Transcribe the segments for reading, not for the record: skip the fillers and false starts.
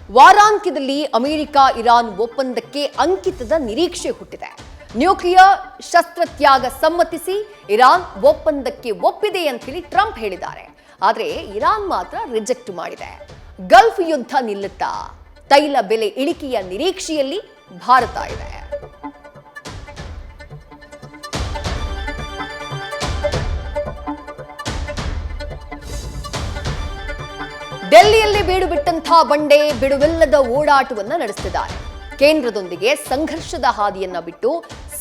ವಾರಾಂತ್ಯದಲ್ಲಿ America Iran ಒಪ್ಪಂದಕ್ಕೆ ಅಂಕಿತದ ನಿರೀಕ್ಷೆ ಹುಟ್ಟಿದೆ. ನ್ಯೂಕ್ಲಿಯರ್ ಶಸ್ತ್ರತ್ಯಾಗ ಸಮ್ಮತಿಸಿ ಇರಾನ್ ಒಪ್ಪಂದಕ್ಕೆ ಒಪ್ಪಿದೆ ಅಂತ ಹೇಳಿ ಟ್ರಂಪ್ ಹೇಳಿದ್ದಾರೆ. ಆದರೆ ಇರಾನ್ ಮಾತ್ರ ರಿಜೆಕ್ಟ್ ಮಾಡಿದೆ. ಗಲ್ಫ್ ಯುದ್ಧ ನಿಲ್ಲುತ್ತಾ? ತೈಲ ಬೆಲೆ ಇಳಿಕೆಯ ನಿರೀಕ್ಷೆಯಲ್ಲಿ ಭಾರತ ಇದೆ. ಡೆಲ್ಲಿಯಲ್ಲಿ ಬೀಡು ಬಿಟ್ಟಂತಹ ಬಂಡೆ ಬಿಡುವಿಲ್ಲದ ಓಡಾಟವನ್ನ ನಡೆಸುತ್ತಿದ್ದಾರೆ. ಕೇಂದ್ರದೊಂದಿಗೆ ಸಂಘರ್ಷದ ಹಾದಿಯನ್ನ ಬಿಟ್ಟು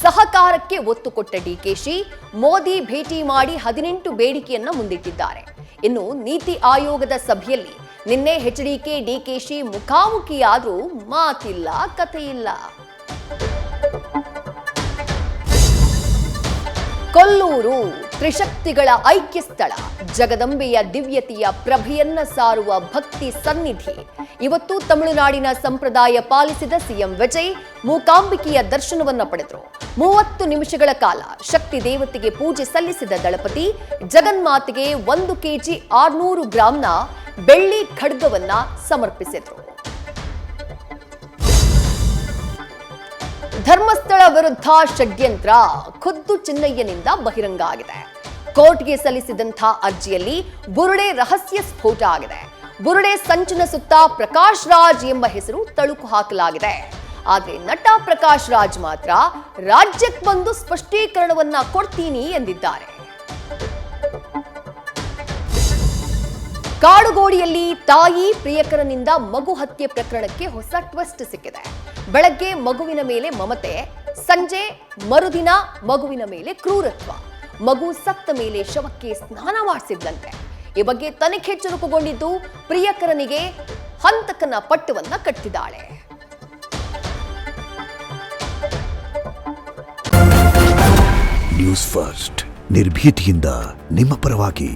ಸಹಕಾರಕ್ಕೆ ಒತ್ತು ಕೊಟ್ಟ ಡಿಕೆಶಿ ಮೋದಿ ಭೇಟಿ ಮಾಡಿ 18 ಬೇಡಿಕೆಯನ್ನ ಮುಂದಿಟ್ಟಿದ್ದಾರೆ. ಇನ್ನು ನೀತಿ ಆಯೋಗದ ಸಭೆಯಲ್ಲಿ ನಿನ್ನೆ ಎಚ್ಡಿಕೆ ಡಿಕೆಶಿ ಮುಖಾಮುಖಿಯಾದ್ರೂ ಮಾತಿಲ್ಲ, ಕಥೆಯಿಲ್ಲ. ಕೊಲ್ಲೂರು ತ್ರಿಶಕ್ತಿಗಳ ಐಕ್ಯ ಸ್ಥಳ, ಜಗದಂಬೆಯ ದಿವ್ಯತೆಯ ಪ್ರಭೆಯನ್ನ ಸಾರುವ ಭಕ್ತಿ ಸನ್ನಿಧಿ. ಇವತ್ತು ತಮಿಳುನಾಡಿನ ಸಂಪ್ರದಾಯ ಪಾಲಿಸಿದ ಸಿಎಂ ವಿಜಯ್ ಮೂಕಾಂಬಿಕೆಯ ದರ್ಶನವನ್ನ ಪಡೆದರು. 30 ನಿಮಿಷಗಳ ಕಾಲ ಶಕ್ತಿ ದೇವತೆಗೆ ಪೂಜೆ ಸಲ್ಲಿಸಿದ ದಳಪತಿ ಜಗನ್ಮಾತೆಗೆ 1 ಕೆಜಿ 600 ಗ್ರಾಂನ ಬೆಳ್ಳಿ ಖಡ್ಗವನ್ನ ಸಮರ್ಪಿಸಿದ್ರು. ಧರ್ಮಸ್ಥಳ ವಿರುದ್ಧ ಷಡ್ಯಂತ್ರ ಖುದ್ದು ಚಿನ್ನಯ್ಯನಿಂದ ಬಹಿರಂಗ ಆಗಿದೆ. ಕೋರ್ಟ್ಗೆ ಸಲ್ಲಿಸಿದಂತಹ ಅರ್ಜಿಯಲ್ಲಿ ಬುರುಡೆ ರಹಸ್ಯ ಸ್ಫೋಟ ಆಗಿದೆ. ಬುರುಡೆ ಸಂಚಿನ ಸುತ್ತ ಪ್ರಕಾಶ್ ರಾಜ್ ಎಂಬ ಹೆಸರು ತಳುಕು ಹಾಕಲಾಗಿದೆ. ಆದರೆ ನಟ ಪ್ರಕಾಶ್ ರಾಜ್ ಮಾತ್ರ ರಾಜ್ಯಕ್ಕೆ ಬಂದು ಸ್ಪಷ್ಟೀಕರಣವನ್ನ ಕೊಡ್ತೀನಿ ಎಂದಿದ್ದಾರೆ. ಕಾಡುಗೋಡಿಯಲ್ಲಿ ತಾಯಿ ಪ್ರಿಯಕರನಿಂದ ಮಗು ಹತ್ಯೆ ಪ್ರಕರಣಕ್ಕೆ ಹೊಸ ಟ್ವಿಸ್ಟ್ ಸಿಕ್ಕಿದೆ. ಬೆಳಗ್ಗೆ ಮಗುವಿನ ಮೇಲೆ ಮಮತೆ, ಸಂಜೆ ಮರುದಿನ ಮಗುವಿನ ಮೇಲೆ ಕ್ರೂರತ್ವ. ಮಗು ಸತ್ತ ಮೇಲೆ ಶವಕ್ಕೆ ಸ್ನಾನ ಮಾಡಿಸಿದ್ದಂತೆ. ಈ ಬಗ್ಗೆ ತನಿಖೆ ಚುರುಕುಗೊಂಡಿದ್ದು ಪ್ರಿಯಕರನಿಗೆ ಹಂತಕನ ಪಟ್ಟವನ್ನ ಕಟ್ಟಿದ್ದಾಳೆ. ನ್ಯೂಸ್ ಫಸ್ಟ್, ನಿರ್ಭೀತಿಯಿಂದ ನಿಮ್ಮ ಪರವಾಗಿ.